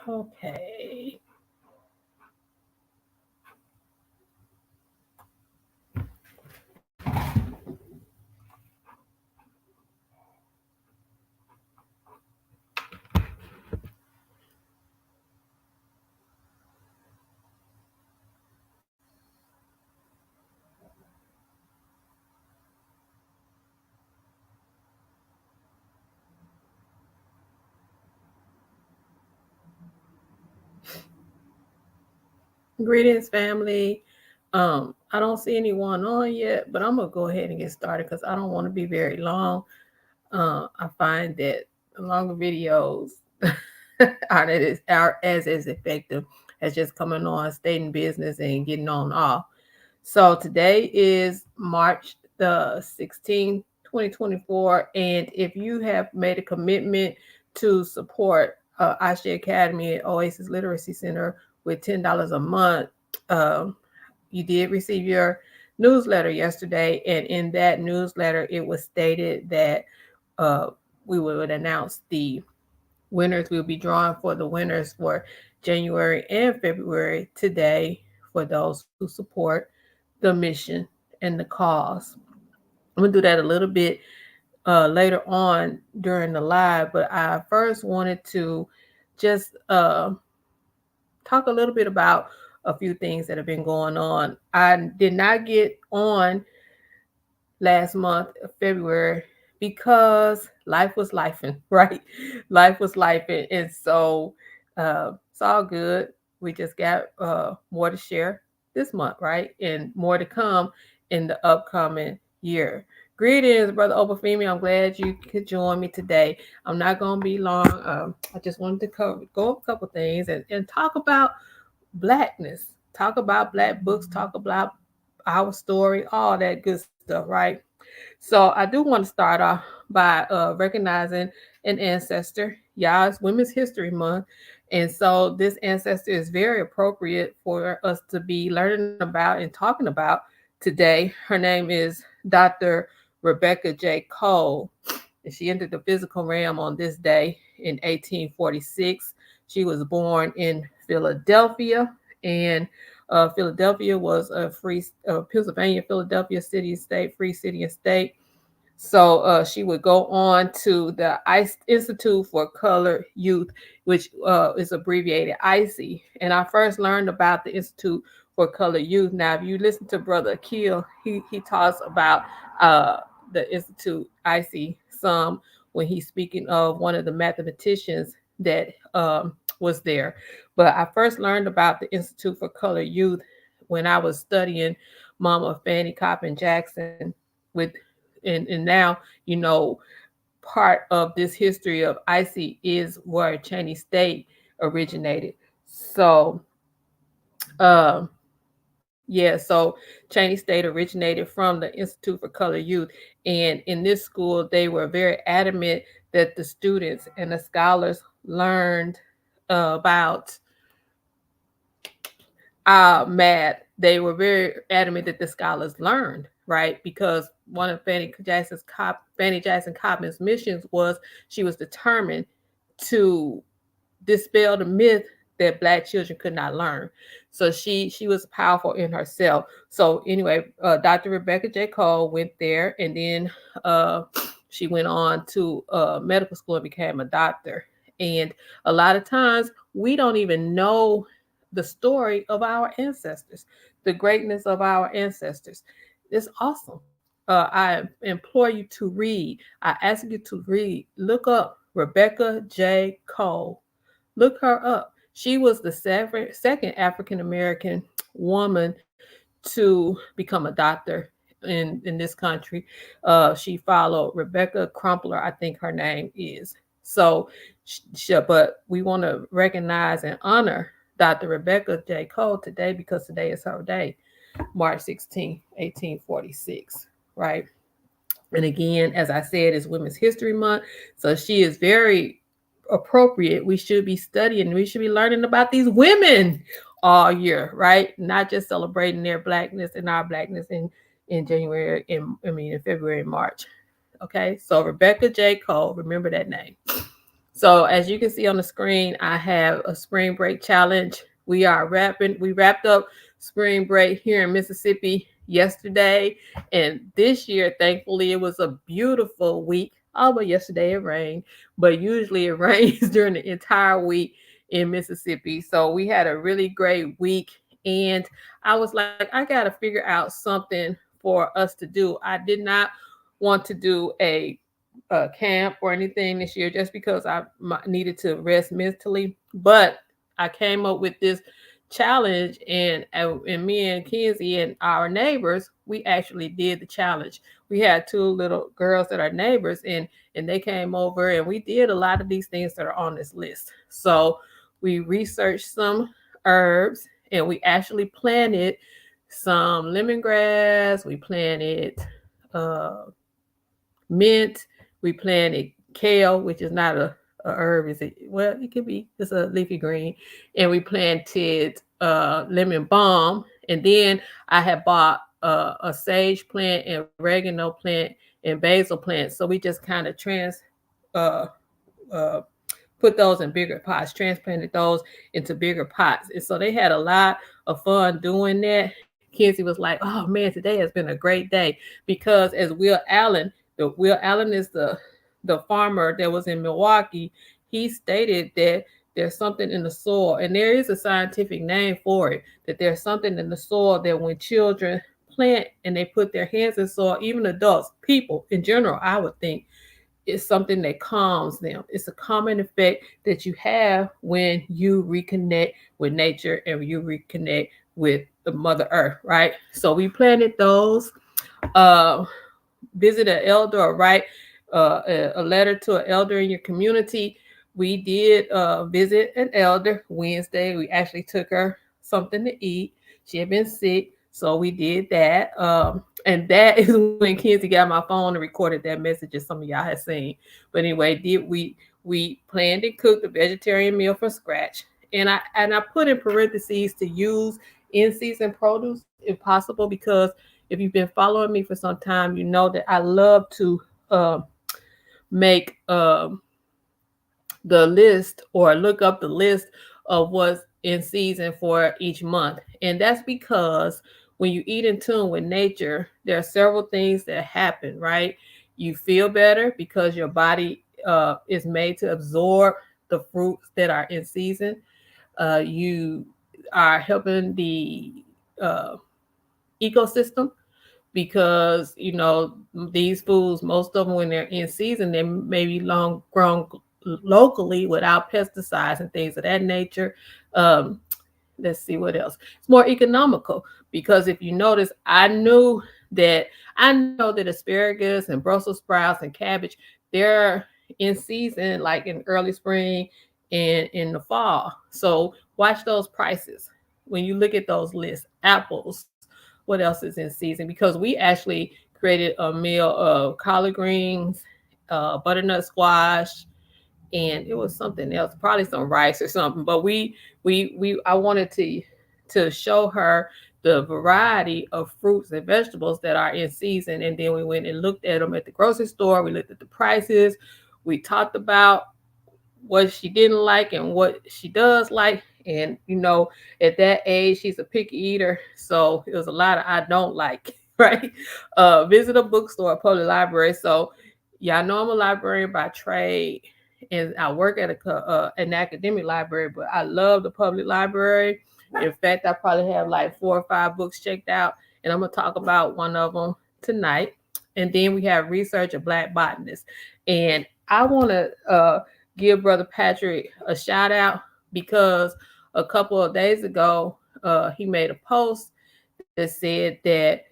Okay. Greetings, family. I don't see anyone on yet, but I'm gonna go ahead and get started because I don't want to be very long. I find that the longer videos are as effective as just coming on, stating business, and getting on off. So today is March the 16th, 2024. And if you have made a commitment to support Ashe Academy and Oasis Literacy Center with $10 a month, um, you did receive your newsletter yesterday. And in that newsletter, it was stated that uh, we would announce the winners. We'll be drawing for the winners for January and February today for those who support the mission and the cause. I'm gonna do that a little bit later on during the live, but I first wanted to just talk a little bit about a few things that have been going on. I did not get on last month, February, because life was lifing, right? Life was lifing. And so it's all good. We just got more to share this month, right? And more to come in the upcoming year. Greetings, Brother Obafemi. I'm glad you could join me today. I'm not going to be long. I just wanted to go over a couple things and talk about Blackness, talk about Black books, talk about our story, all that good stuff, right? So I do want to start off by recognizing an ancestor. Y'all, it's Women's History Month. And so this ancestor is very appropriate for us to be learning about and talking about today. Her name is Dr. Rebecca J. Cole. And she entered the physical realm on this day in 1846. She was born in Philadelphia, and Philadelphia was a free Pennsylvania, Philadelphia city and state, free city and state. So she would go on to the Institute for Colored Youth, which is abbreviated ICE. And I first learned about the Institute for Colored Youth. Now, if you listen to Brother Akil, he talks about uh, the Institute ICE some when he's speaking of one of the mathematicians that was there. But I first learned about the Institute for Colored Youth when I was studying Mama Fanny Coppin Jackson with and now part of this history of ICE is where Cheney State originated. So um yeah, so Cheney State originated from the Institute for Colored Youth. And in this school, they were very adamant that the students and the scholars learned about math. They were very adamant that the scholars learned, right? Because one of Fanny Jackson Coppin's missions was she was determined to dispel the myth that Black children could not learn. So she was powerful in herself. So anyway, Dr. Rebecca J. Cole went there, and then uh, she went on to medical school and became a doctor. And a lot of times we don't even know the story of our ancestors, the greatness of our ancestors. It's awesome. I implore you to read. I ask you to read. Look up Rebecca J. Cole. Look her up. She was the second African American woman to become a doctor in this country. She followed Rebecca Crumpler, I think her name is. So, but we want to recognize and honor Dr. Rebecca J. Cole today because today is her day, March 16th, 1846, right? And again, as I said, it's Women's History Month. So she is very appropriate. We should be studying, we should be learning about these women all year, right? Not just celebrating their blackness and our blackness in January, in February and March. Okay, so Rebecca J. Cole, remember that name. So as you can see on the screen, I have a spring break challenge. We wrapped up spring break here in Mississippi yesterday. And this year, thankfully, it was a beautiful week. Although yesterday it rained, but usually it rains during the entire week in Mississippi. So we had a really great week. And I was like, I got to figure out something for us to do. I did not want to do a camp or anything this year just because I needed to rest mentally. But I came up with this challenge, and me and Kenzie and our neighbors, we actually did the challenge. We had two little girls that are neighbors, and they came over, and we did a lot of these things that are on this list. So we researched some herbs, and we actually planted some lemongrass. We planted uh, mint. We planted kale, which is not a herb, is it? Well, it could be. It's a leafy green. And we planted lemon balm. And then I had bought a sage plant and oregano plant and basil plant. So we just kind of uh, uh, put those in bigger pots, transplanted those into bigger pots. And so they had a lot of fun doing that. Kenzie was like, oh man, today has been a great day because as Will Allen is the farmer that was in Milwaukee. He stated that there's something in the soil, and there is a scientific name for it, that there's something in the soil that when children plant and they put their hands in soil, even adults, people in general, I would think, it's something that calms them. It's a common effect that you have when you reconnect with nature and you reconnect with the Mother Earth, right? So we planted those. Uh, Visit an elder or write a letter to an elder in your community. We did visit an elder Wednesday. We actually took her something to eat. She had been sick, so we did that. And that is when Kenzie got my phone and recorded that message that some of y'all had seen. But anyway, did we planned and cooked a vegetarian meal from scratch. And I put in parentheses to use in season produce if possible, because if you've been following me for some time, you know that I love to make the list or look up the list of what's in season for each month. And that's because when you eat in tune with nature, there are several things that happen, right? You feel better because your body is made to absorb the fruits that are in season. You are helping the uh, ecosystem because these foods, most of them when they're in season, they may be long grown locally without pesticides and things of that nature. um, let's see what else. It's more economical because if you notice, I know that asparagus and Brussels sprouts and cabbage, they're in season like in early spring and in the fall. So watch those prices when you look at those lists. Apples, what else is in season? Because we actually created a meal of collard greens, butternut squash, and it was something else, probably some rice or something. But we I wanted to show her the variety of fruits and vegetables that are in season. And then we went and looked at them at the grocery store. We looked at the prices. We talked about what she didn't like and what she does like. And at that age, she's a picky eater, so it was a lot of I don't like. Right? Visit a bookstore, a public library. So y'all know I'm a librarian by trade, and I work at an academic library, but I love the public library. In fact, I probably have like 4 or 5 books checked out, and I'm gonna talk about one of them tonight. And then we have Research, a Black botanist, and I want to give Brother Patrick a shout out because a couple of days ago he made a post that said that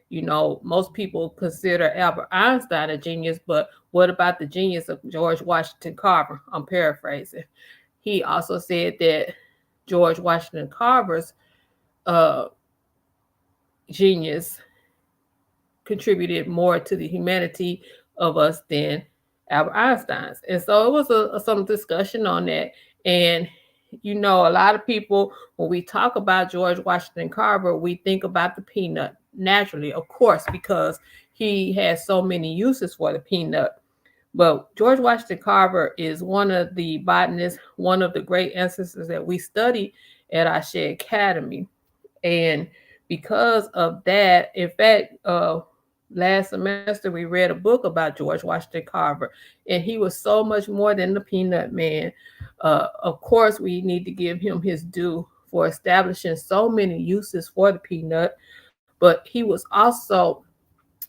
most people consider Albert Einstein a genius, but what about the genius of George Washington Carver? I'm paraphrasing. He also said that George Washington Carver's uh, genius contributed more to the humanity of us than Albert Einstein's. And so it was some discussion on that. And a lot of people, when we talk about George Washington Carver, we think about the peanut naturally, of course, because he has so many uses for the peanut. But George Washington Carver is one of the botanists, one of the great ancestors that we study at Ashe Academy. And because of that, in fact, last semester we read a book about George Washington Carver, and he was so much more than the peanut man. Of course, we need to give him his due for establishing so many uses for the peanut, but he was also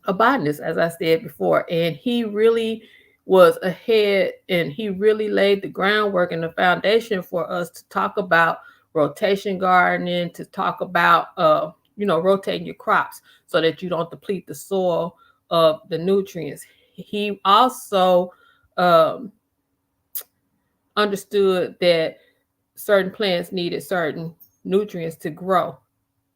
a botanist, as I said before, and he really was ahead and he really laid the groundwork and the foundation for us to talk about rotation gardening, to talk about rotating your crops so that you don't deplete the soil of the nutrients. He also um, understood that certain plants needed certain nutrients to grow,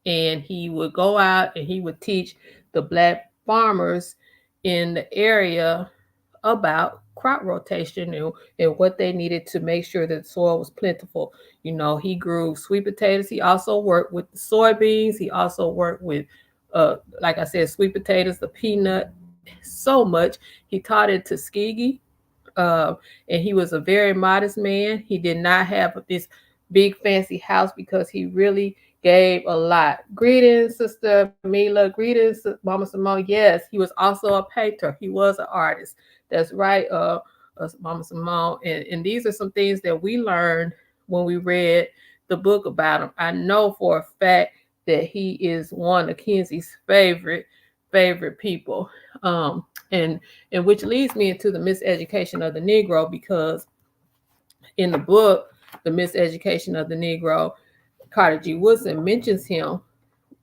and he would go out and he would teach the black farmers in the area about crop rotation and what they needed to make sure that the soil was plentiful. He grew sweet potatoes. He also worked with the soybeans. He also worked with, like I said, sweet potatoes, the peanut, so much. He taught at Tuskegee, uh, and he was a very modest man. He did not have this big fancy house because he really gave a lot. Greetings, Sister Mila. Greetings, Mama Simone. Yes, he was also a painter. He was an artist. That's right, Mama Simone. And these are some things that we learned when we read the book about him. I know for a fact that he is one of Kenzie's favorite people. And which leads me into the miseducation of the Negro, because in the book, The Miseducation of the Negro, Carter G. Woodson mentions him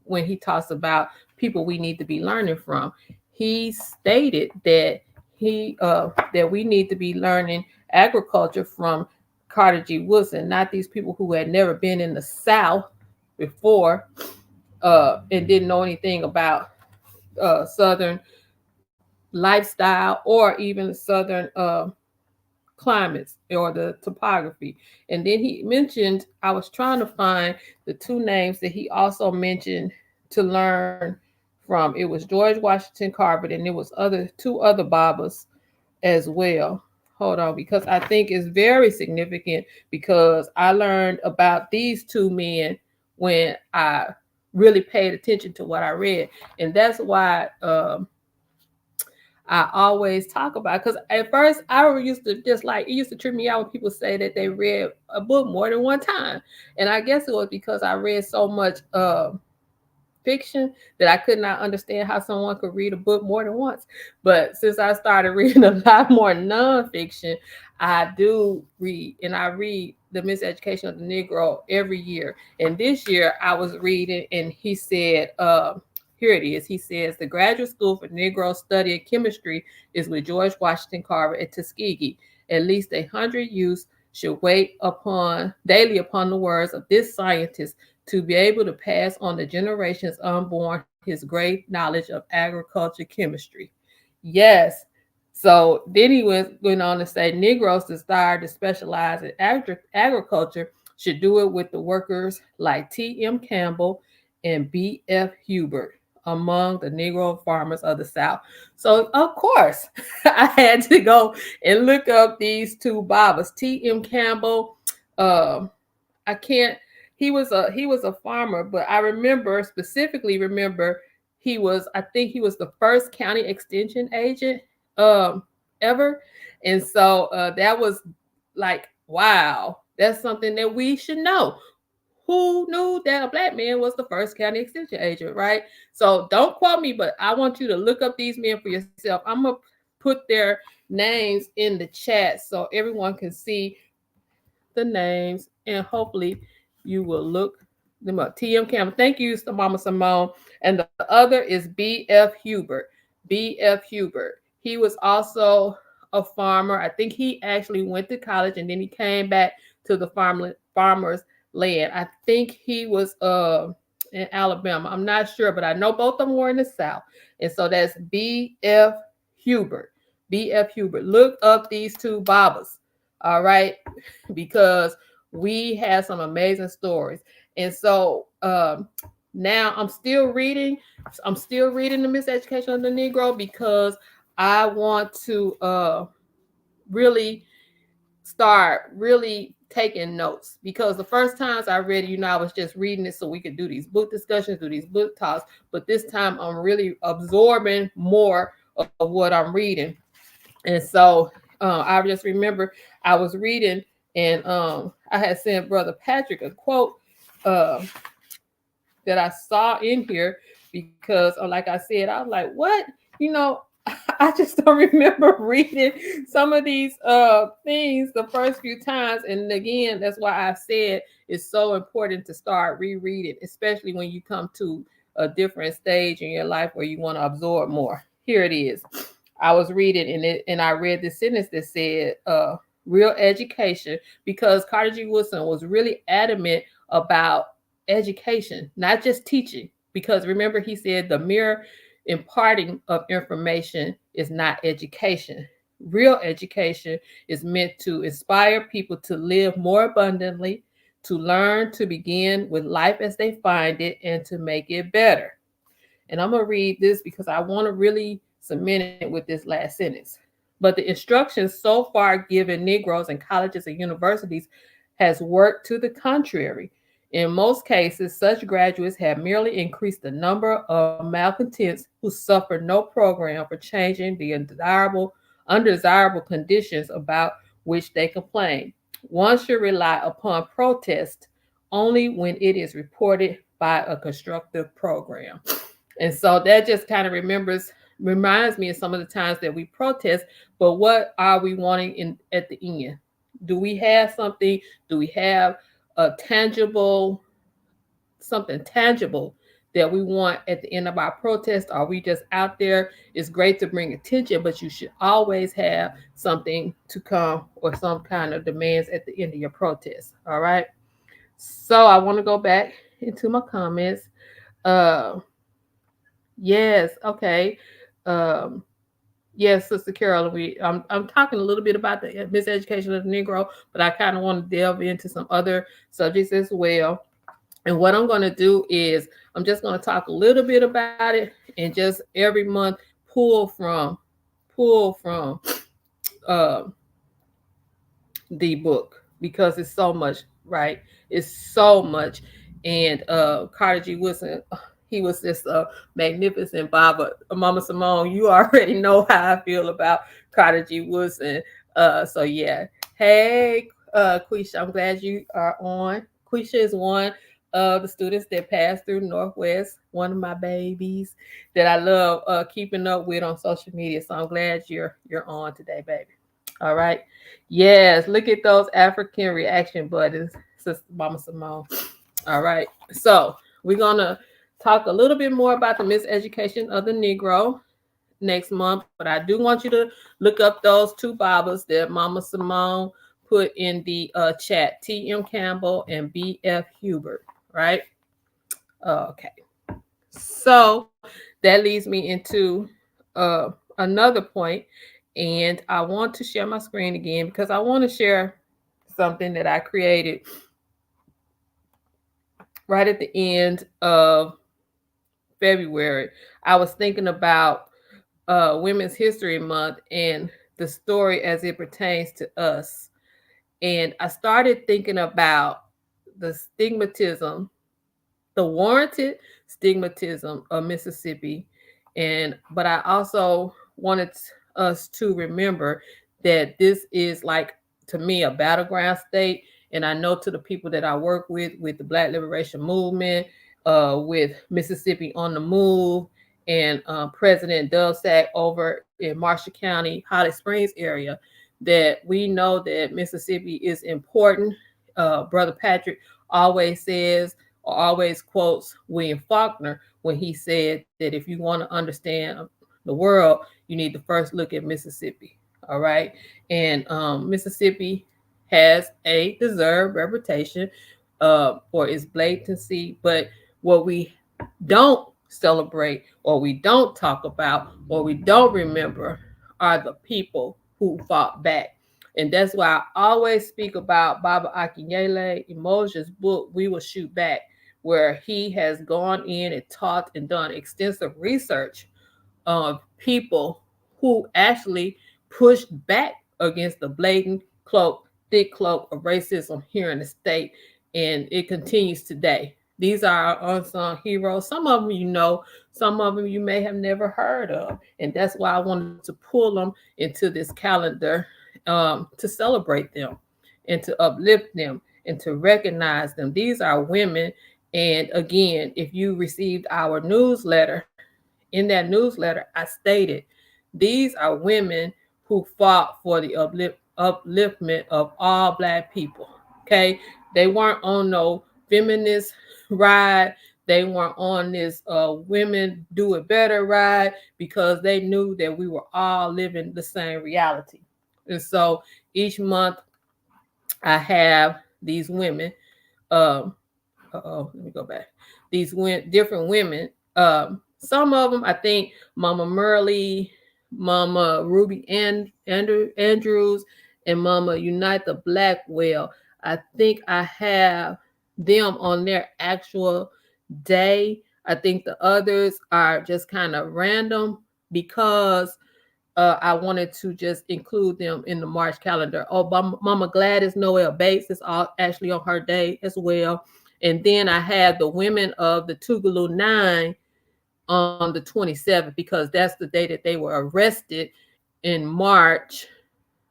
when he talks about people we need to be learning from. He stated that that we need to be learning agriculture from Carter G. Woodson, not these people who had never been in the South before, and didn't know anything about Southern lifestyle or even Southern climates or the topography. And then he mentioned, I was trying to find the two names that he also mentioned to learn from. It was George Washington Carver, and there was two other Babas as well. Hold on, because I think it's very significant, because I learned about these two men when I really paid attention to what I read. And that's why I always talk about, because at first I used to just like, it used to trip me out when people say that they read a book more than one time. And I guess it was because I read so much fiction that I could not understand how someone could read a book more than once. But since I started reading a lot more nonfiction, I do read, and I read The Miseducation of the Negro every year. And this year I was reading, and he said, here it is. He says, the Graduate School for Negro Study of Chemistry is with George Washington Carver at Tuskegee. At least 100 youths should wait daily upon the words of this scientist to be able to pass on the generations unborn his great knowledge of agriculture chemistry. Yes. So then he went on to say Negroes desired to specialize in agriculture should do it with the workers like T.M. Campbell and B.F. Hubert among the Negro farmers of the South. So of course, I had to go and look up these two Babas. T.M. Campbell, I can't. He was a farmer, but I specifically remember I think he was the first county extension agent ever, and so that was like, wow, that's something that we should know. Who knew that a black man was the first county extension agent, right? So don't quote me, but I want you to look up these men for yourself. I'm gonna put their names in the chat so everyone can see the names, and hopefully you will look them up. T.M. Campbell. Thank you, Mama Simone. And the other is B.F. Hubert. B.F. Hubert. He was also a farmer. I think he actually went to college and then he came back to the farmer's land. I think he was in Alabama. I'm not sure, but I know both of them were in the South. And so that's B.F. Hubert. B.F. Hubert. Look up these two Babas. All right, because we have some amazing stories. And so now I'm still reading The Miseducation of the Negro, because I want to really start really taking notes, because the first times I read it, I was just reading it so we could do these book discussions, do these book talks. But this time I'm really absorbing more of what I'm reading. And so I just remember I was reading, and I had sent Brother Patrick a quote uh, that I saw in here, because, like I said, I was like, what? You know, I just don't remember reading some of these things the first few times. And again, that's why I said it's so important to start rereading, especially when you come to a different stage in your life where you want to absorb more. Here it is. I was reading in it, and I read this sentence that said, real education, because Carter G. Woodson was really adamant about education, not just teaching. Because remember, he said the mere imparting of information is not education. Real education is meant to inspire people to live more abundantly, to learn to begin with life as they find it, and to make it better. And I'm going to read this because I want to really cement it with this last sentence. But the instructions so far given Negroes in colleges and universities has worked to the contrary. In most cases, such graduates have merely increased the number of malcontents who suffer no program for changing the undesirable conditions about which they complain. One should rely upon protest only when it is reported by a constructive program. And so that just kind of reminds me of some of the times that we protest, but what are we wanting in at the end? Do we have something? Do we have a something tangible that we want at the end of our protest? Are we just out there? It's great to bring attention, but you should always have something to come, or some kind of demands at the end of your protest. All right. So I want to go back into my comments. Uh, yes, okay. Um, yes, Sister Carol, I'm talking a little bit about the miseducation of the Negro, but I kind of want to delve into some other subjects as well. And what I'm going to do is I'm just going to talk a little bit about it, and just every month pull from pull from uh, the book, because it's so much, right? It's so much. And Carter G. Woodson, he was just a magnificent Baba. Mama Simone, you already know how I feel about Carter G. Woodson. So yeah. Hey, Quisha, I'm glad you are on. Quisha is one of the students that passed through Northwest, one of my babies that I love keeping up with on social media. So I'm glad you're on today, baby. All right. Yes, look at those African reaction buttons, Sister Mama Simone. All right. So we're gonna talk a little bit more about the miseducation of the Negro next month. But I do want you to look up those two Bibles that Mama Simone put in the chat: T.M. Campbell and B.F. Hubert. Right? Okay. So that leads me into another point, and I want to share my screen again because I want to share something that I created right at the end of February. I was thinking about Women's History Month and the story as it pertains to us. And I started thinking about the stigmatism, the warranted stigmatism of Mississippi. And but I also wanted us to remember that this is, like, to me, a battleground state. And I know to the people that I work with the Black Liberation Movement, with Mississippi on the Move, and President Dubsack over in Marshall County, Holly Springs area, that we know that Mississippi is important. Brother Patrick always says, or always quotes William Faulkner when he said that if you want to understand the world, you need to first look at Mississippi. All right. And Mississippi has a deserved reputation for its blatancy. But what we don't celebrate, or we don't talk about, or we don't remember are the people who fought back. And that's why I always speak about Baba Akinyele Emoja's book, We Will Shoot Back, where he has gone in and taught and done extensive research of people who actually pushed back against the blatant thick cloak of racism here in the state, and it continues today. These are our unsung heroes. Some of them you know, some of them you may have never heard of, and that's why I wanted to pull them into this calendar, to celebrate them and to uplift them and to recognize them. These are women, and again, if you received our newsletter, in that newsletter, I stated these are women who fought for the upliftment of all Black people. Okay, they weren't on no feminist ride. They weren't on this women do it better ride, because they knew that we were all living the same reality. And so each month I have these women. Um, let me go back. These different women. Some of them, I think, Mama Merle, Mama Ruby Andrews, and Mama Unitha Blackwell. I think I have them on their actual day. I think the others are just kind of random, because I wanted to just include them in the March calendar. Oh, Mama Gladys Noel Bates is actually on her day as well. And then I had the women of the Tougaloo Nine on the 27th, because that's the day that they were arrested in March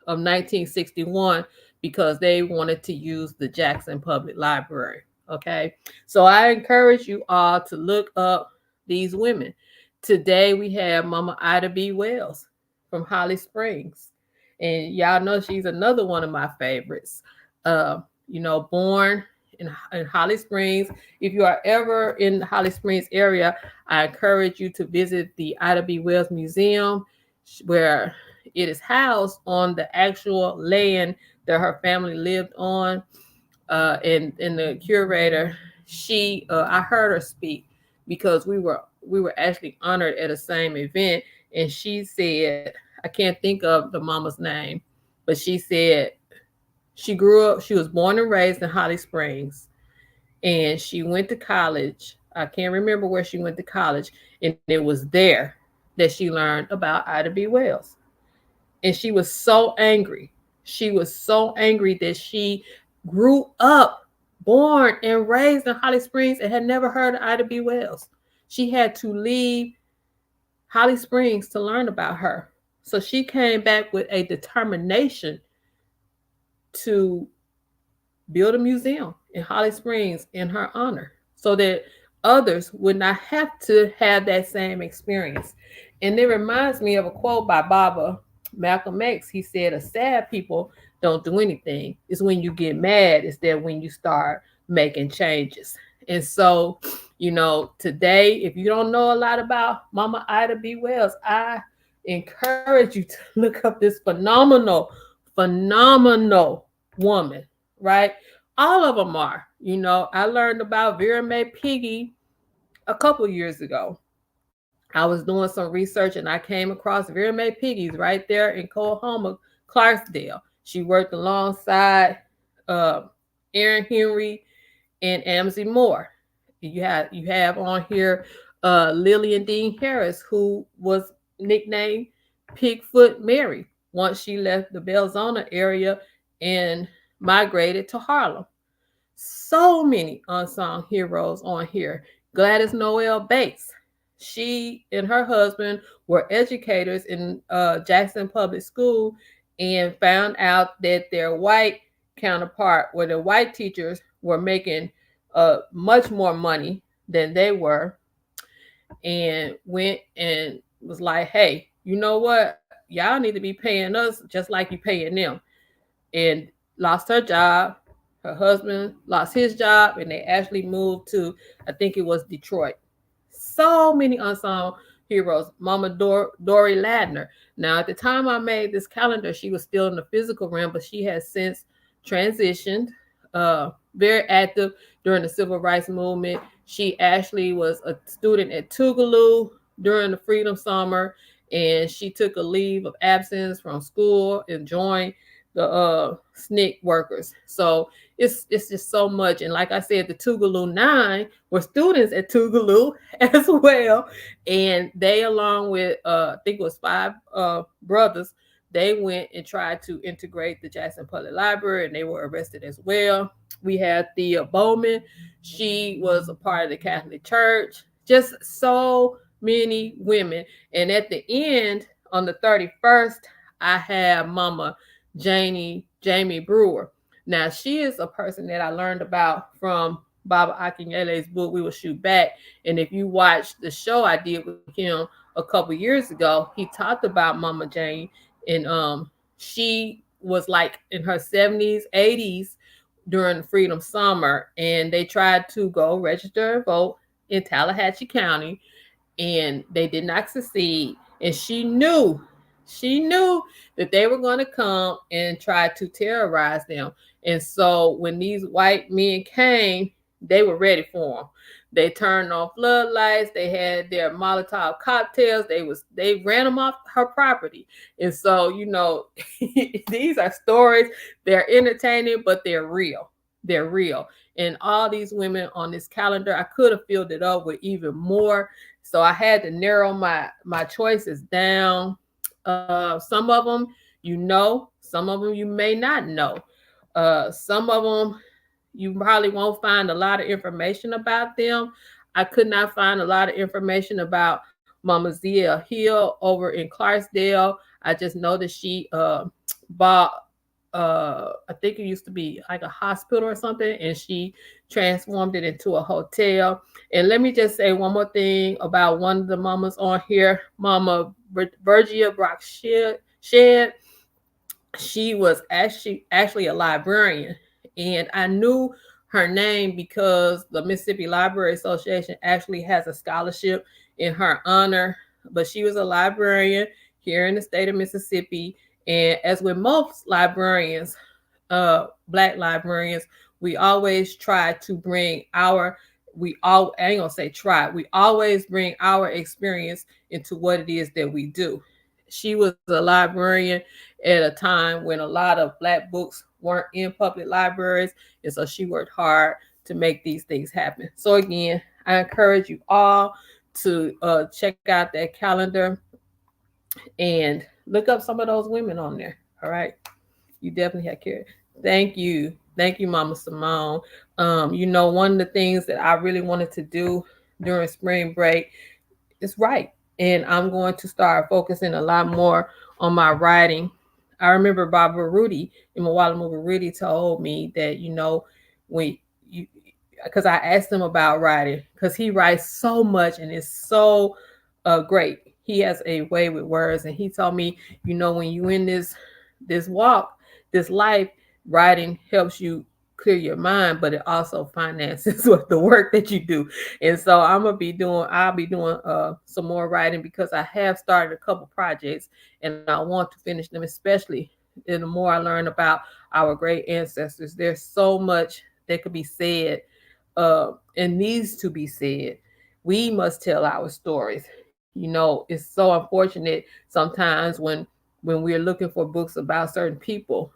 of 1961, because they wanted to use the Jackson Public Library. Okay, so I encourage you all to look up these women. Today we have Mama Ida B. Wells from Holly Springs, and y'all know she's another one of my favorites. Born in Holly Springs. If you are ever in the Holly Springs area, I encourage you to visit the Ida B. Wells Museum, where it is housed on the actual land that her family lived on. And the curator, I heard her speak, because we were actually honored at the same event, and she said, I can't think of the mama's name, but she said she was born and raised in Holly Springs, and she went to college. I can't remember where she went to college, and it was there that she learned about Ida B. Wells. And she was so angry. She was so angry that she grew up, born and raised in Holly Springs, and had never heard of Ida B. Wells. She had to leave Holly Springs to learn about her. So she came back with a determination to build a museum in Holly Springs in her honor, so that others would not have to have that same experience. And it reminds me of a quote by Baba Malcolm X. He said, "A sad people don't do anything. It's when you get mad, it's that when you start making changes." And so, today, if you don't know a lot about Mama Ida B. Wells, I encourage you to look up this phenomenal woman, right? All of them are. I learned about Vera Mae Piggy a couple years ago. I was doing some research and I came across Vera Mae Piggy's right there in Coahoma, Clarksdale. She worked alongside Aaron Henry and Amzie Moore. You have on here Lillian Dean Harris, who was nicknamed Pigfoot Mary once she left the Belzona area and migrated to Harlem. So many unsung heroes on here. Gladys Noel Bates. She and her husband were educators in Jackson Public School, and found out that their white counterpart, where the white teachers were making much more money than they were, and went and was like, "Hey, you know what? Y'all need to be paying us just like you paying them." And lost her job. Her husband lost his job, and they actually moved to, I think it was Detroit. So many unsung heroes. Mama Dory Ladner. Now, at the time I made this calendar, she was still in the physical realm, but she has since transitioned. Very active during the civil rights movement. She actually was a student at Tougaloo during the Freedom Summer, and she took a leave of absence from school and joined the SNCC workers. So it's just so much. And like I said, the Tougaloo Nine were students at Tougaloo as well, and they, along with I think it was 5 brothers, they went and tried to integrate the Jackson Public Library, and they were arrested as well. We had Thea Bowman. She was a part of the Catholic Church. Just so many women. And at the end, on the 31st, I have Mama Jamie Brewer. Now, she is a person that I learned about from Baba Akinyele's book, We Will Shoot Back. And if you watch the show I did with him a couple years ago, he talked about Mama Jane. And she was like in her 70s, 80s during Freedom Summer. And they tried to go register and vote in Tallahatchie County, and they did not succeed. And she knew that they were going to come and try to terrorize them. And so when these white men came, they were ready for them. They turned on floodlights. They had their Molotov cocktails. They ran them off her property. And so, these are stories. They're entertaining, but they're real. They're real. And all these women on this calendar, I could have filled it up with even more. So I had to narrow my choices down. Some of them some of them you may not know. Some of them you probably won't find a lot of information about them. I could not find a lot of information about Mama Zia Hill over in Clarksdale. I just know that she bought I think it used to be like a hospital or something, and she transformed it into a hotel. And let me just say one more thing about one of the mamas on here, Mama Virgia Brock Shed. She was actually a librarian, and I knew her name because the Mississippi Library Association actually has a scholarship in her honor. But she was a librarian here in the state of Mississippi. And as with most librarians, Black librarians, we always try to bring we always bring our experience into what it is that we do. She was a librarian at a time when a lot of Black books weren't in public libraries. And so she worked hard to make these things happen. So again, I encourage you all to check out that calendar and look up some of those women on there. All right. You definitely have care. Thank you. Thank you, Mama Simone. One of the things that I really wanted to do during spring break is write. And I'm going to start focusing a lot more on my writing. I remember Barbara Rudy, Imawala Rudy told me that, when you, because I asked him about writing, because he writes so much and it's so great. He has a way with words, and he told me, when you in this walk, this life, writing helps you clear your mind, but it also finances with the work that you do. And so I'll be doing some more writing, because I have started a couple projects and I want to finish them, especially the more I learn about our great ancestors. There's so much that could be said and needs to be said. We must tell our stories. It's so unfortunate sometimes when we're looking for books about certain people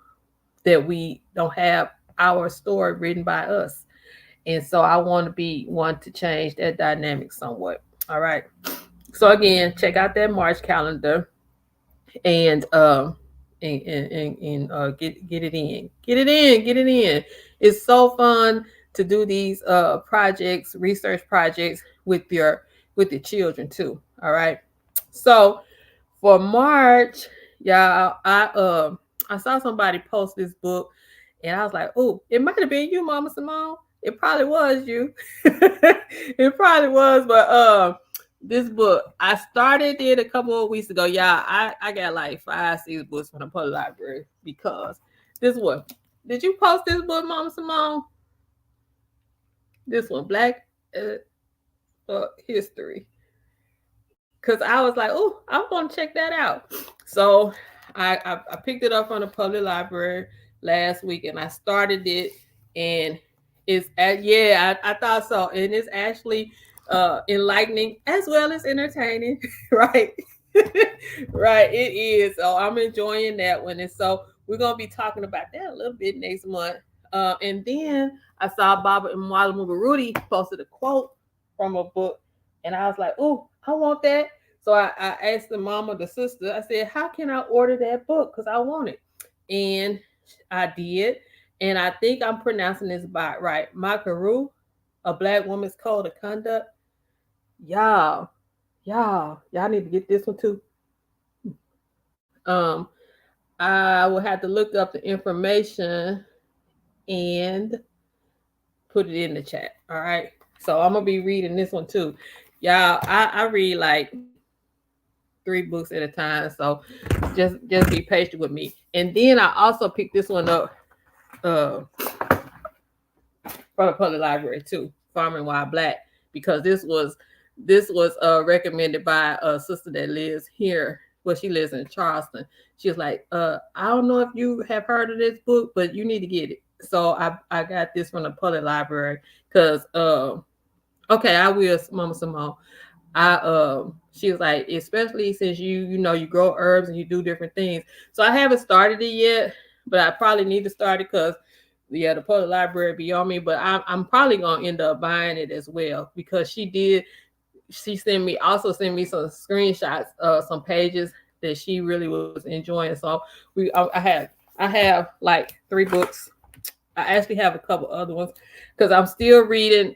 that we don't have our story written by us. And so I want to be one to change that dynamic somewhat. All right. So again, check out that March calendar and get it in. Get it in. It's so fun to do these projects, research projects with your children too. All right. So for March, y'all, I saw somebody post this book, and I was like, oh, it might have been you, Mama Simone. It probably was you. It probably was, but this book, I started it a couple of weeks ago. Yeah, I got like 5-6 books from the public library, because this one. Did you post this book, Mama Simone? This one, Black History. Because I was like, oh, I want to check that out. So I picked it up from the public library last week, and I started it, and I thought so. And it's actually enlightening as well as entertaining, right? Right, it is. So I'm enjoying that one. And so we're going to be talking about that a little bit next month. And then I saw Baba Imawala Rudy posted a quote from a book, and I was like, oh, I want that. So I asked the mama, the sister, I said, how can I order that book? Because I want it. And I did. And I think I'm pronouncing this by right. Makaru, A Black Woman's Code of Conduct. Y'all, y'all need to get this one too. Um, I will have to look up the information and put it in the chat. All right. So I'm gonna be reading this one too. Y'all, I read like 3 books at a time. So just be patient with me. And then I also picked this one up uh from the public library too, Farming While Black, because this was recommended by a sister that lives here. Well, she lives in Charleston. She was like, I don't know if you have heard of this book, but you need to get it. So I got this from the public library because okay, I will, Mama Simone. She was like, especially since you grow herbs and you do different things. So I haven't started it yet, but I probably need to start it because the public library be on me. But I'm probably gonna end up buying it as well because she sent me some screenshots, some pages that she really was enjoying. So I have like 3 books. I actually have a couple other ones because I'm still reading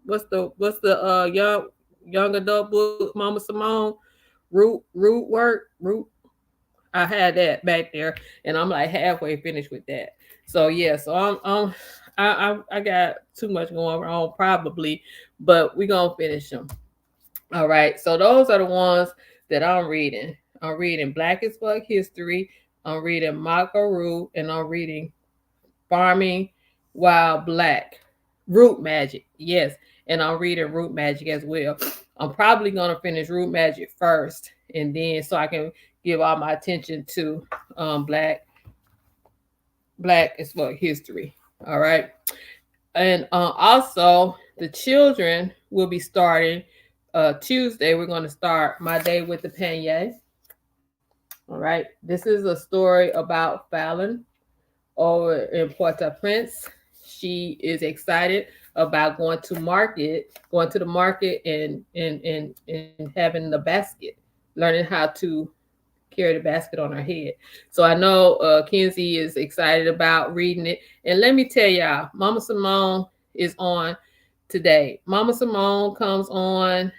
what's the young adult book, Mama Simone, root. I had that back there, and I'm like halfway finished with that. So yeah, so I got too much going on probably, but we gonna finish them. All right. So those are the ones that I'm reading. I'm reading Black as Fuck History. I'm reading Makaru, and I'm reading Farming While Black. Root Magic, yes. And I'm reading Root Magic as well. I'm probably gonna finish Root Magic first, and then so I can give all my attention to Black as Fuck History. All right. And also the children will be starting Tuesday. We're going to start My Day with the Panier. All right. This is a story about Fallon over in Port-au-Prince. She is excited about going to the market and having the basket, learning how to carry the basket on her head. So I know Kenzie is excited about reading it. And let me tell y'all, Mama Simone is on today. Mama Simone comes on.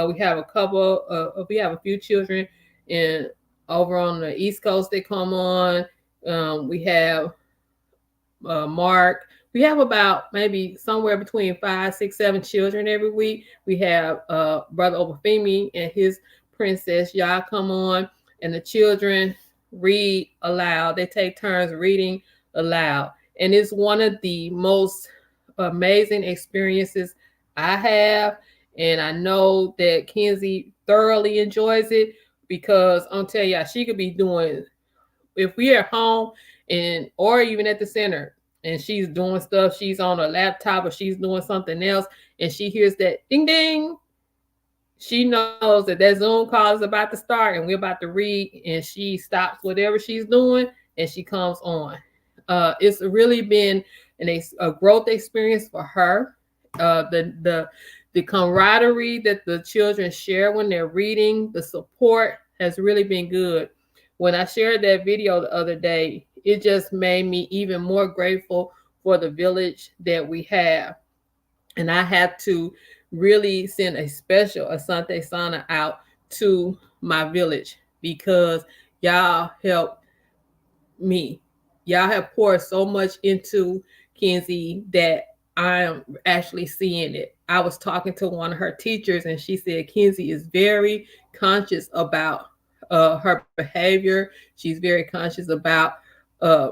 We have a few children in over on the East Coast. They come on. We have Mark. We have about maybe somewhere between 5, 6, 7 children every week. We have Brother Obafemi and his princess. Y'all come on, and the children read aloud. They take turns reading aloud, and it's one of the most amazing experiences I have. And I know that Kenzie thoroughly enjoys it because I'm telling y'all, she could be doing, if we're at home and or even at the center and she's doing stuff, she's on a laptop or she's doing something else, and she hears that ding ding, she knows that that Zoom call is about to start and we're about to read, and she stops whatever she's doing and she comes on. It's really been a growth experience for her. The camaraderie that the children share when they're reading, the support has really been good. When I shared that video the other day, it just made me even more grateful for the village that we have. And I have to really send a special Asante Sana out to my village because y'all help me. Y'all have poured so much into Kenzie that I am actually seeing it. I was talking to one of her teachers and she said Kenzie is very conscious about her behavior. She's very conscious about uh,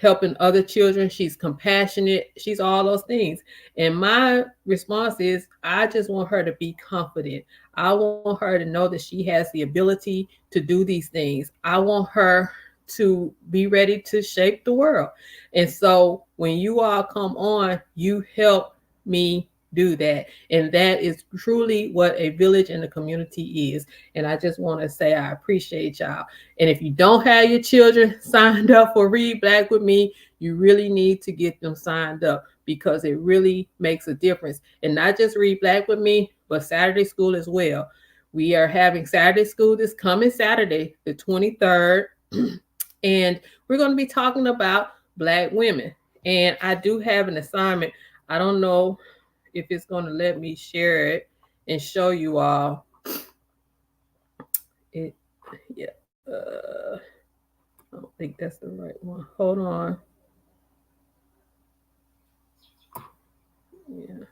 helping other children. She's compassionate. She's all those things. And my response is, I just want her to be confident. I want her to know that she has the ability to do these things. I want her to be ready to shape the world. And so when you all come on, you help me do that. And that is truly what a village and a community is. And I just want to say I appreciate y'all. And if you don't have your children signed up for Read Black with me, you really need to get them signed up because it really makes a difference. And not just Read Black with me, but Saturday school as well. We are having Saturday school this coming Saturday, the 23rd. And we're going to be talking about Black women. And I do have an assignment. I don't know if it's going to let me share it and show you all. It, yeah. I don't think that's the right one. Hold on. Yeah.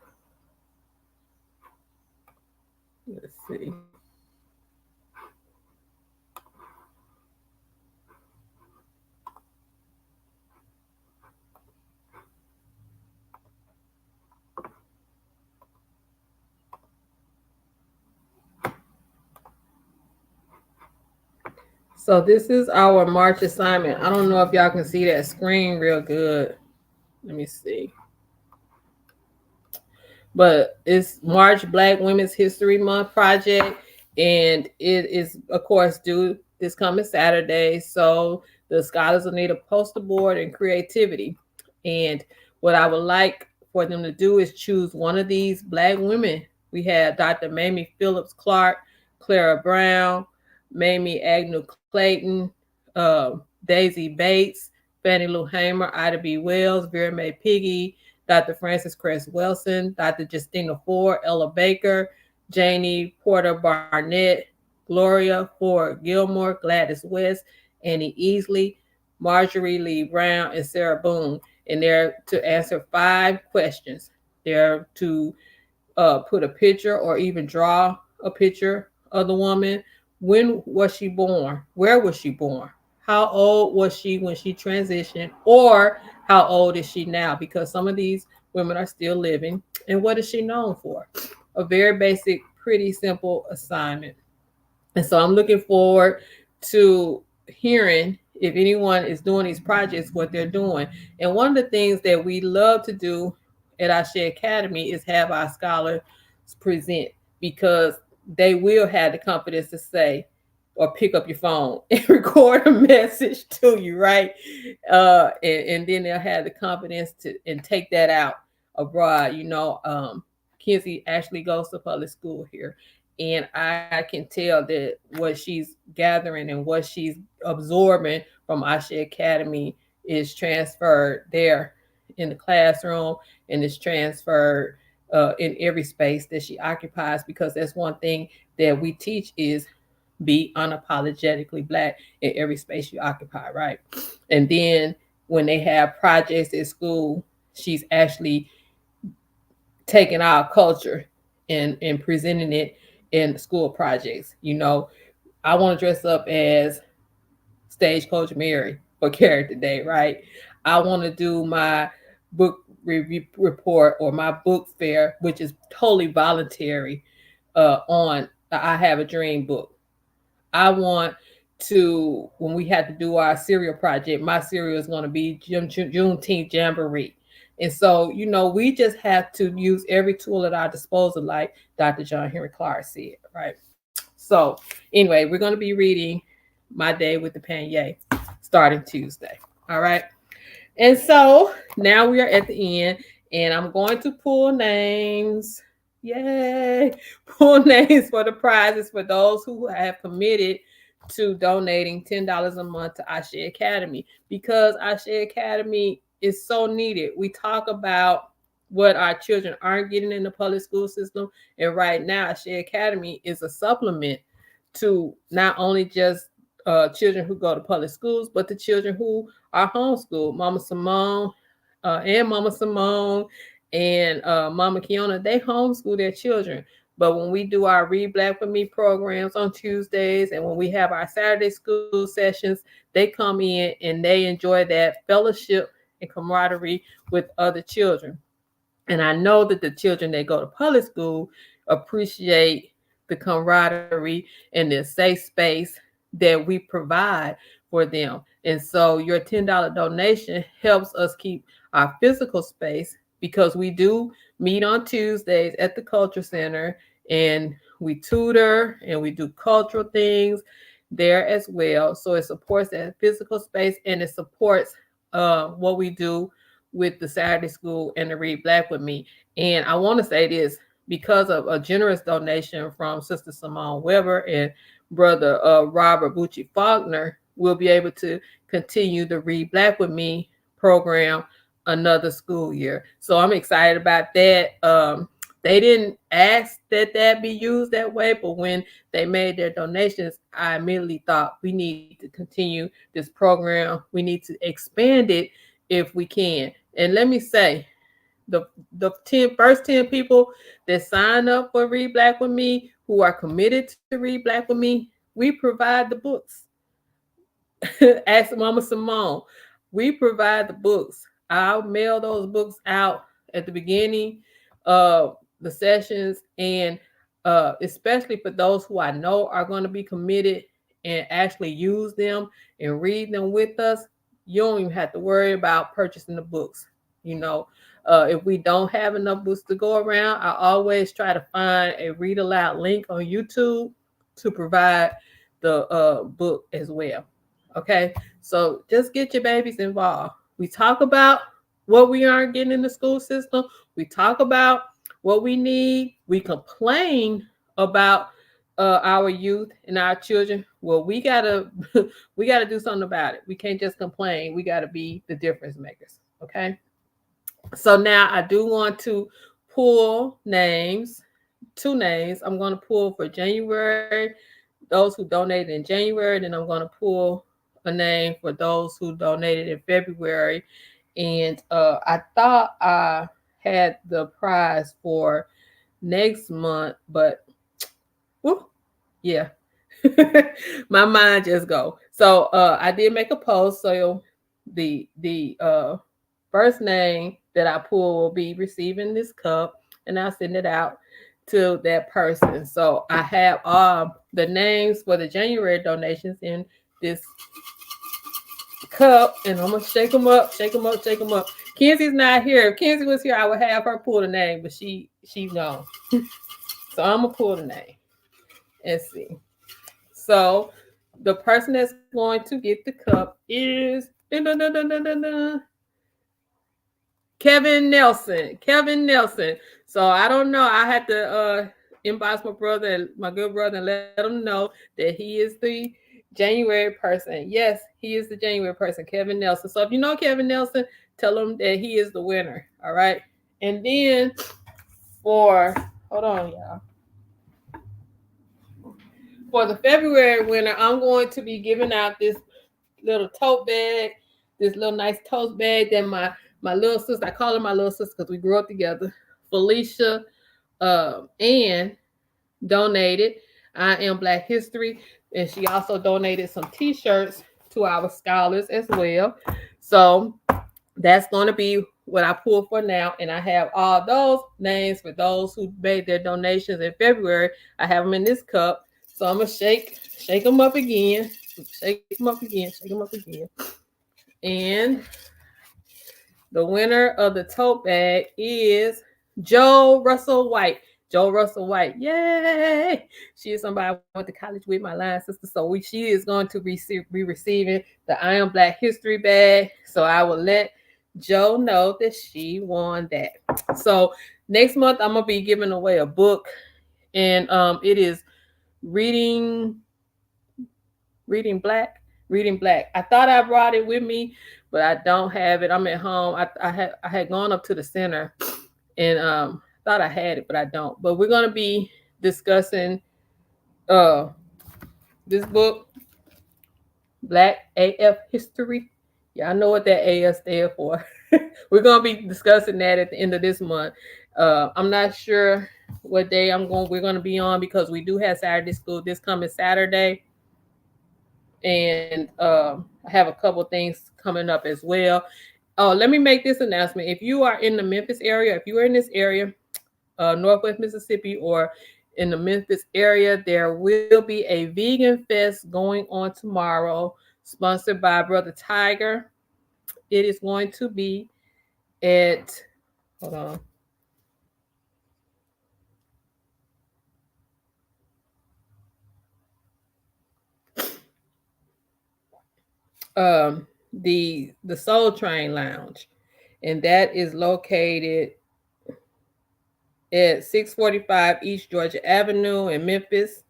Let's see. So this is our March assignment. I don't know if y'all can see that screen real good. Let me see. But it's March Black Women's History Month project, and it is, of course, due this coming Saturday. So the scholars will need a poster board and creativity. And what I would like for them to do is choose one of these Black women. We have Dr. Mamie Phillips Clark, Clara Brown, Mamie Agnew Clayton, Daisy Bates, Fannie Lou Hamer, Ida B. Wells, Vera Mae Piggy, Dr. Frances Cress Wilson, Dr. Justina Ford, Ella Baker, Janie Porter Barnett, Gloria Ford Gilmore, Gladys West, Annie Easley, Marjorie Lee Brown, and Sarah Boone. And they're to answer 5 questions. They're to put a picture or even draw a picture of the woman. When was she born? Where was she born? How old was she when she transitioned? Or how old is she now? Because some of these women are still living. And what is she known for? A very basic, pretty simple assignment. And so I'm looking forward to hearing if anyone is doing these projects, what they're doing. And one of the things that we love to do at Ashe Academy is have our scholars present, because they will have the confidence to say or pick up your phone and record a message to you, right? And then they'll have the confidence to and take that out abroad. Kenzie actually goes to public school here, and I can tell that what she's gathering and what she's absorbing from Ashe Academy is transferred there in the classroom, and is transferred in every space that she occupies, because that's one thing that we teach is be unapologetically Black in every space you occupy, right? And then when they have projects at school, she's actually taking our culture and presenting it in school projects. I want to dress up as Stagecoach Mary for Character Day, right? I want to do my book review report or my book fair, which is totally voluntary, on the I Have a Dream book. I want to, when we had to do our cereal project, my cereal is going to be Juneteenth Jamboree. And so, we just have to use every tool at our disposal, like Dr. John Henry Clark said, right? So, anyway, we're going to be reading My Day with the Panier starting Tuesday. All right. And so now we are at the end, and I'm going to pull names. Yay! Pull names for the prizes for those who have committed to donating $10 a month to Ashe Academy, because Ashe Academy is so needed. We talk about what our children aren't getting in the public school system, and right now Ashe Academy is a supplement to not only just children who go to public schools, but the children who are homeschooled. Mama Simone and Mama Simone and Mama Kiona, they homeschool their children. But when we do our Read Black with Me programs on Tuesdays, and when we have our Saturday school sessions, they come in and they enjoy that fellowship and camaraderie with other children. And I know that the children that go to public school appreciate the camaraderie and the safe space that we provide for them. And so your $10 donation helps us keep our physical space, because we do meet on Tuesdays at the Culture Center, and we tutor and we do cultural things there as well. So it supports that physical space, and it supports what we do with the Saturday school and the Read Black with Me. And I want to say this, because of a generous donation from Sister Simone Weber and Brother Robert Bucci Faulkner, we'll be able to continue the Read Black with Me program another school year. So I'm excited about that. They didn't ask that that be used that way, but when they made their donations, I immediately thought we need to continue this program. We need to expand it if we can. And let me say, the first 10 people that sign up for Read Black with Me, who are committed to Read Black with Me, we provide the books. Ask Mama Simone. We provide the books. I'll mail those books out at the beginning of the sessions, and especially for those who I know are going to be committed and actually use them and read them with us. You don't even have to worry about purchasing the books. You know, if we don't have enough books to go around, I always try to find a read aloud link on YouTube to provide the book as well. Okay, so just get your babies involved. We talk about what we aren't getting in the school system. We talk about what we need. We complain about our youth and our children. Well, we gotta we gotta do something about it. We can't just complain. We gotta be the difference makers. Okay. So now I do want to pull names, two names. I'm going to pull for January, those who donated in January, then I'm going to pull a name for those who donated in February. And I thought I had the prize for next month, but whoop, yeah, my mind just go. So I did make a post. So the first name that I pull will be receiving this cup, and I'll send it out to that person. So I have the names for the January donations in this cup, and I'm gonna shake them up, shake them up, shake them up. Kenzie's not here. If Kenzie was here, I would have her pull the name, but she's gone. So I'm gonna pull the name and see. So the person that's going to get the cup is Kevin Nelson. Kevin Nelson. So I don't know. I had to inbox my brother, my good brother, and let him know that he is the January person. Yes, he is the January person, Kevin Nelson. So if you know Kevin Nelson, tell him that he is the winner. All right. And then for hold on, y'all. For the February winner, I'm going to be giving out this little tote bag, this little nice tote bag that my little sister, I call her my little sister because we grew up together, Felicia and donated. I am Black History, and she also donated some T-shirts to our scholars as well. So that's going to be what I pull for now, and I have all those names for those who made their donations in February. I have them in this cup, so I'm gonna shake them up again, shake them up again, shake them up again, and the winner of the tote bag is Joe Russell White. Joe Russell White, yay! She is somebody I went to college with, my line sister. So she is going to be receiving the I Am Black History bag. So I will let Joe know that she won that. So next month I'm gonna be giving away a book, and it is reading Black. Reading Black. I thought I brought it with me, but I don't have it. I'm at home. I had gone up to the center and thought I had it, but I don't. But we're gonna be discussing uh this book, Black AF History. Y'all know what that AF stands for. We're gonna be discussing that at the end of this month. I'm not sure what day we're gonna be on because we do have Saturday school this coming Saturday. And I have a couple things coming up as well. Oh, let me make this announcement. If you are in the Memphis area, if you are in this area, Northwest Mississippi, or in the Memphis area, there will be a vegan fest going on tomorrow, sponsored by Brother Tiger. It is going to be at, hold on. The Soul Train Lounge, and that is located at 645 East Georgia Avenue in Memphis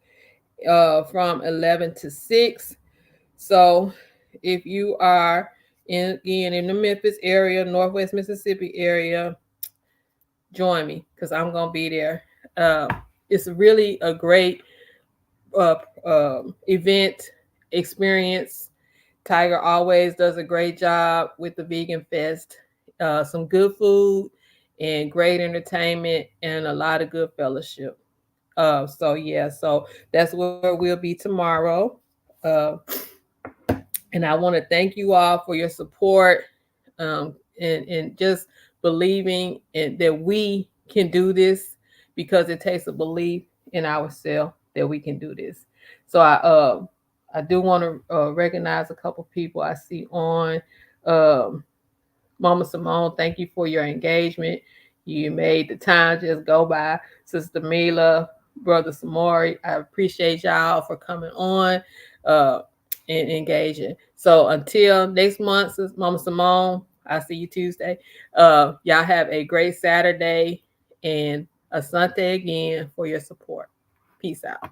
from 11 to 6. So if you are in the Memphis area, Northwest Mississippi area, join me because I'm gonna be there. It's really a great event experience. Tiger always does a great job with the Vegan Fest. Some good food and great entertainment and a lot of good fellowship. So that's where we'll be tomorrow. Uh, and I want to thank you all for your support, and just believing in that we can do this, because it takes a belief in ourselves that we can do this. So I do want to recognize a couple people I see on. Um, Mama Simone, thank you for your engagement. You made the time just go by. Sister Mila, Brother Samori, I appreciate y'all for coming on uh, and engaging. So until next month, Mama Simone, I'll see you Tuesday. Y'all have a great Saturday and asante again for your support. Peace out.